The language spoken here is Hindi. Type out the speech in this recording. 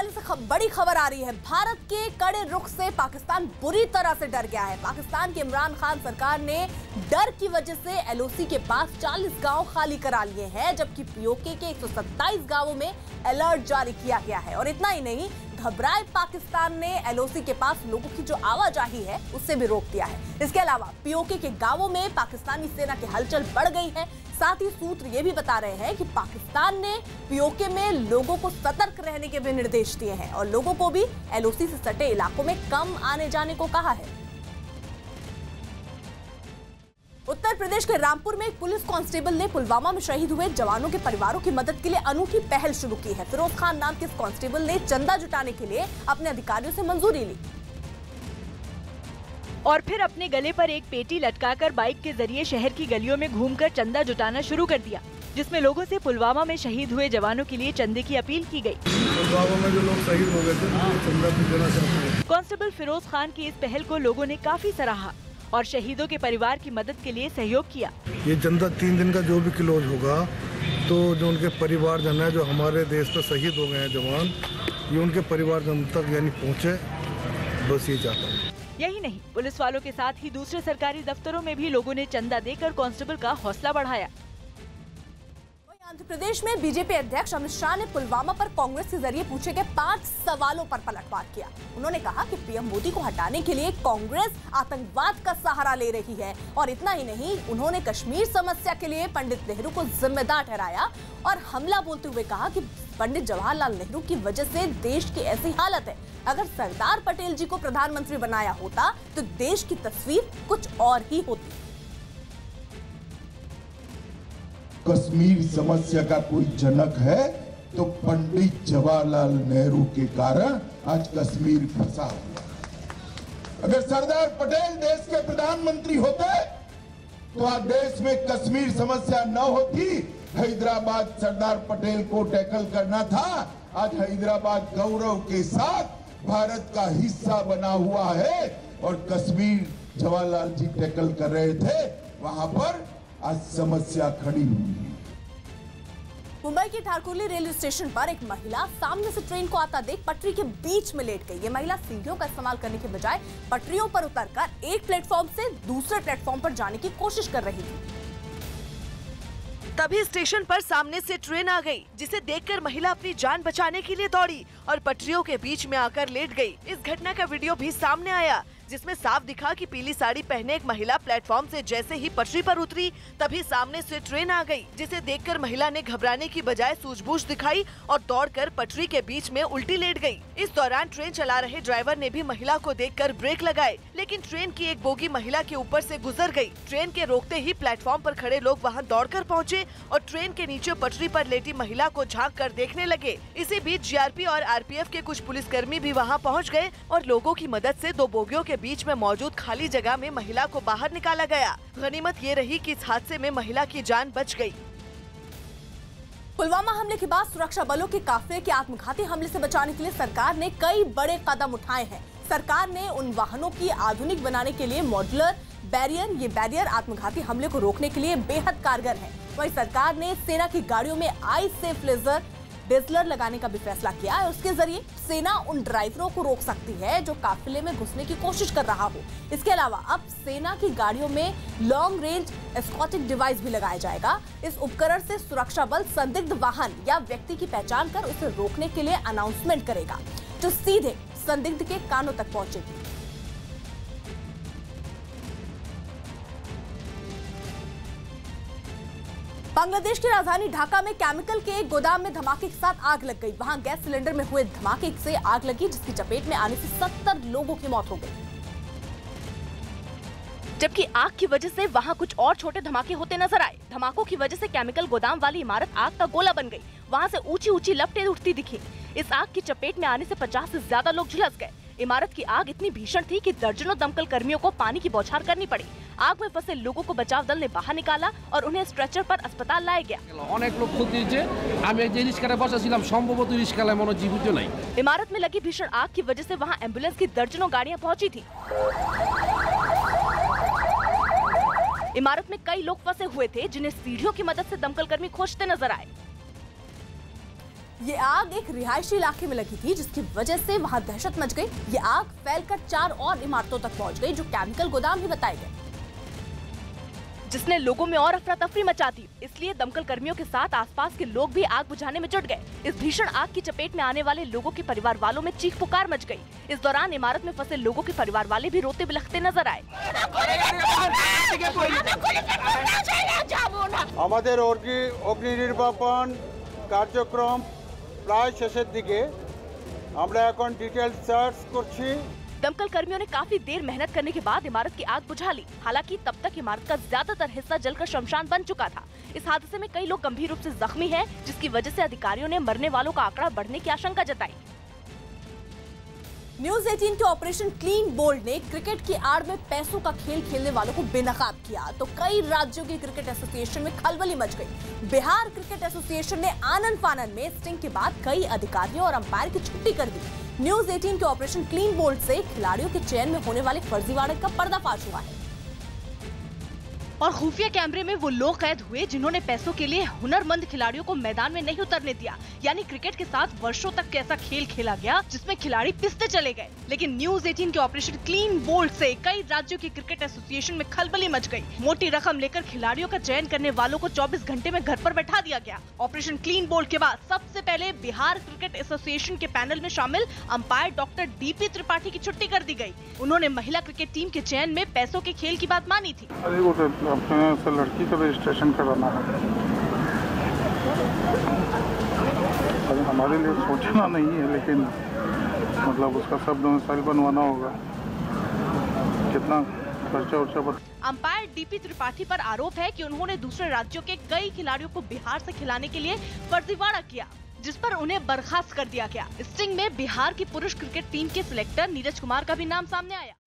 हवाले से बड़ी खबर आ रही है। भारत के कड़े रुख से पाकिस्तान बुरी तरह से डर गया है। पाकिस्तान की इमरान खान सरकार ने डर की वजह से एलओसी के पास 40 गांव खाली करा लिए हैं, जबकि पीओके के 127 गांवों में अलर्ट जारी किया गया है। और इतना ही नहीं, घबराए पाकिस्तान ने एलओसी के पास लोगों की जो आवाजाही है उससे भी रोक दिया है। इसके अलावा पीओके के गांवों में पाकिस्तानी सेना की हलचल बढ़ गई है। साथ ही सूत्र ये भी बता रहे हैं कि पाकिस्तान ने पीओके में लोगों को सतर्क रहने के भी निर्देश दिए हैं और लोगों को भी एलओसी से सटे इलाकों में कम आने जाने को कहा है। उत्तर प्रदेश के रामपुर में एक पुलिस कांस्टेबल ने पुलवामा में शहीद हुए जवानों के परिवारों की मदद के लिए अनूठी पहल शुरू की है। फिरोज खान नाम के इस कांस्टेबल ने चंदा जुटाने के लिए अपने अधिकारियों से मंजूरी ली और फिर अपने गले पर एक पेटी लटकाकर बाइक के जरिए शहर की गलियों में घूमकर चंदा जुटाना शुरू कर दिया, जिसमें लोगों से पुलवामा में शहीद हुए जवानों के लिए चंदे की अपील की गई। पुलवामा में जो लोग शहीद हो गए थे, चंदा भी देना चाहते हैं। कांस्टेबल फिरोज खान की इस पहल को लोगों ने काफी सराहा और शहीदों के परिवार की मदद के लिए सहयोग किया। ये चंदा 3 दिन का जो भी क्लोज होगा, तो जो उनके परिवारजन है, जो हमारे देश पर शहीद हो गए हैं जवान, ये उनके परिवारजन तक यानी पहुँचे, बस ये चाहता हूँ। यही नहीं, पुलिस वालों के साथ ही दूसरे सरकारी दफ्तरों में भी लोगों ने चंदा देकर कांस्टेबल का हौसला बढ़ाया। आंध्र प्रदेश में बीजेपी अध्यक्ष अमित शाह ने पुलवामा पर कांग्रेस के जरिए पूछे गए 5 सवालों पर पलटवार किया। उन्होंने कहा कि पीएम मोदी को हटाने के लिए कांग्रेस आतंकवाद का सहारा ले रही है। और इतना ही नहीं, उन्होंने कश्मीर समस्या के लिए पंडित नेहरू को जिम्मेदार ठहराया और हमला बोलते हुए कहा कि पंडित जवाहरलाल नेहरू की वजह से देश की ऐसी हालत है। अगर सरदार पटेल जी को प्रधानमंत्री बनाया होता तो देश की तस्वीर कुछ और ही होती। कश्मीर समस्या का कोई जनक है तो पंडित जवाहरलाल नेहरू के कारण आज कश्मीर फंसा हुआ। अगर सरदार पटेल देश के प्रधानमंत्री होते तो आज देश में कश्मीर समस्या न होती। हैदराबाद सरदार पटेल को टैकल करना था। आज हैदराबाद गौरव के साथ भारत का हिस्सा बना हुआ है और कश्मीर जवाहरलाल जी टैकल कर रहे थे, वहां पर आज समस्या खड़ी हुई है। मुंबई के ठाकुरली रेलवे स्टेशन पर एक महिला सामने से ट्रेन को आता देख पटरी के बीच में लेट गई। ये महिला सीढ़ियों का इस्तेमाल करने के बजाय पटरियों पर उतरकर एक प्लेटफॉर्म से दूसरे प्लेटफॉर्म पर जाने की कोशिश कर रही थी। तभी स्टेशन पर सामने से ट्रेन आ गई, जिसे देखकर महिला अपनी जान बचाने के लिए दौड़ी और पटरियों के बीच में आकर लेट गई। इस घटना का वीडियो भी सामने आया, जिसमें साफ दिखा कि पीली साड़ी पहने एक महिला प्लेटफॉर्म से जैसे ही पटरी पर उतरी, तभी सामने से ट्रेन आ गई, जिसे देखकर महिला ने घबराने की बजाय सूझबूझ दिखाई और दौड़कर पटरी के बीच में उल्टी लेट गई। इस दौरान ट्रेन चला रहे ड्राइवर ने भी महिला को देखकर ब्रेक लगाए, लेकिन ट्रेन की एक बोगी महिला के ऊपर से गुजर गई। ट्रेन के रोकते ही प्लेटफॉर्म पर खड़े लोग वहां दौड़कर पहुंचे और ट्रेन के नीचे पटरी पर लेटी महिला को झाँक कर देखने लगे। इसी बीच जीआरपी और आरपीएफ के कुछ पुलिसकर्मी भी वहाँ पहुँच गए और लोगों की मदद से 2 बोगियों के बीच में मौजूद खाली जगह में महिला को बाहर निकाला गया। गनीमत ये रही कि इस हादसे में महिला की जान बच गई। पुलवामा हमले के बाद सुरक्षा बलों के काफिले के आत्मघाती हमले से बचाने के लिए सरकार ने कई बड़े कदम उठाए हैं। सरकार ने उन वाहनों की आधुनिक बनाने के लिए मॉड्यूलर बैरियर, ये बैरियर आत्मघाती हमले को रोकने के लिए बेहद कारगर है। वहीं सरकार ने सेना की गाड़ियों में आई सेफ लेजर डेजलर लगाने का भी फैसला किया है। उसके जरिए सेना उन ड्राइवरों को रोक सकती है जो काफिले में घुसने की कोशिश कर रहा हो। इसके अलावा अब सेना की गाड़ियों में लॉन्ग रेंज एस्कॉटिक डिवाइस भी लगाया जाएगा। इस उपकरण से सुरक्षा बल संदिग्ध वाहन या व्यक्ति की पहचान कर उसे रोकने के लिए अनाउंसमेंट करेगा, जो सीधे संदिग्ध के कानों तक पहुंचेगी। बांग्लादेश की राजधानी ढाका में केमिकल के एक गोदाम में धमाके के साथ आग लग गई। वहां गैस सिलेंडर में हुए धमाके से आग लगी, जिसकी चपेट में आने से 70 लोगों की मौत हो गई। जबकि आग की वजह से वहां कुछ और छोटे धमाके होते नजर आए। धमाकों की वजह से केमिकल गोदाम वाली इमारत आग का गोला बन गई। वहां से ऊंची ऊंची लपटें उठती दिखी। इस आग की चपेट में आने से 50 से ज्यादा लोग झुलस गए। इमारत की आग इतनी भीषण थी कि दर्जनों दमकल कर्मियों को पानी की बौछार करनी पड़ी। आग में फंसे लोगों को बचाव दल ने बाहर निकाला और उन्हें स्ट्रेचर पर अस्पताल लाया गया। इमारत में लगी भीषण आग की वजह से वहां एम्बुलेंस की दर्जनों गाड़ियां पहुंची थी। इमारत में कई लोग फंसे हुए थे, जिन्हें सीढ़ियों की मदद से दमकल कर्मी खोजते नजर आए। ये आग एक रिहायशी इलाके में लगी थी, जिसकी वजह से वहां दहशत मच गई। ये आग फैलकर 4 और इमारतों तक पहुंच गई, जो केमिकल गोदाम ही बताए गए, जिसने लोगों में और अफरा तफरी मचा दी। इसलिए दमकल कर्मियों के साथ आसपास के लोग भी आग बुझाने में जुट गए। इस भीषण आग की चपेट में आने वाले लोगों के परिवार वालों में चीख पुकार मच गई। इस दौरान इमारत में फंसे लोगों के परिवार वाले भी रोते बिलखते नजर आए। আমাদের অগ্নি নির্বাপন কার্যক্রম প্রায় শেষের দিকে। আমরা এখন ডিটেইল সার্চ করছি। दमकल कर्मियों ने काफी देर मेहनत करने के बाद इमारत की आग बुझा ली। हालांकि तब तक इमारत का ज्यादातर हिस्सा जलकर शमशान बन चुका था। इस हादसे में कई लोग गंभीर रूप से जख्मी हैं, जिसकी वजह से अधिकारियों ने मरने वालों का आंकड़ा बढ़ने की आशंका जताई। न्यूज 18 के ऑपरेशन क्लीन बोल्ड ने क्रिकेट की आड़ में पैसों का खेल खेलने वालों को बेनकाब किया, तो कई राज्यों की क्रिकेट एसोसिएशन में खलबली मच गई। बिहार क्रिकेट एसोसिएशन ने आनन फानन में स्टिंग के बाद कई अधिकारियों और अंपायर की छुट्टी कर दी। न्यूज 18 के ऑपरेशन क्लीन बोल्ड से खिलाड़ियों के चयन में होने वाले फर्जीवाड़े का पर्दाफाश हुआ है। और खुफिया कैमरे में वो लोग कैद हुए जिन्होंने पैसों के लिए हुनरमंद खिलाड़ियों को मैदान में नहीं उतरने दिया। यानी क्रिकेट के साथ वर्षों तक कैसा खेल खेला गया जिसमें खिलाड़ी पिसते चले गए। लेकिन न्यूज 18 के ऑपरेशन क्लीन बोल्ड से कई राज्यों की क्रिकेट एसोसिएशन में खलबली मच गई। मोटी रकम लेकर खिलाड़ियों का चयन करने वालों को 24 घंटे में घर पर बैठा दिया गया। ऑपरेशन क्लीन बोल्ड के बाद सबसे पहले बिहार क्रिकेट एसोसिएशन के पैनल में शामिल अंपायर डॉक्टर DP त्रिपाठी की छुट्टी कर दी गयी। उन्होंने महिला क्रिकेट टीम के चयन में पैसों के खेल की बात मानी थी। अपने से लड़की का रजिस्ट्रेशन कराना है। अभी हमारे लिए सोचना नहीं है, लेकिन मतलब उसका सब डोमिसाइल बनवाना होगा। कितना खर्चा उर्चा अंपायर DP त्रिपाठी पर आरोप है कि उन्होंने दूसरे राज्यों के कई खिलाड़ियों को बिहार से खिलाने के लिए फर्जीवाड़ा किया, जिस पर उन्हें बर्खास्त कर दिया गया। स्टिंग में बिहार की पुरुष क्रिकेट टीम के सिलेक्टर नीरज कुमार का भी नाम सामने आया।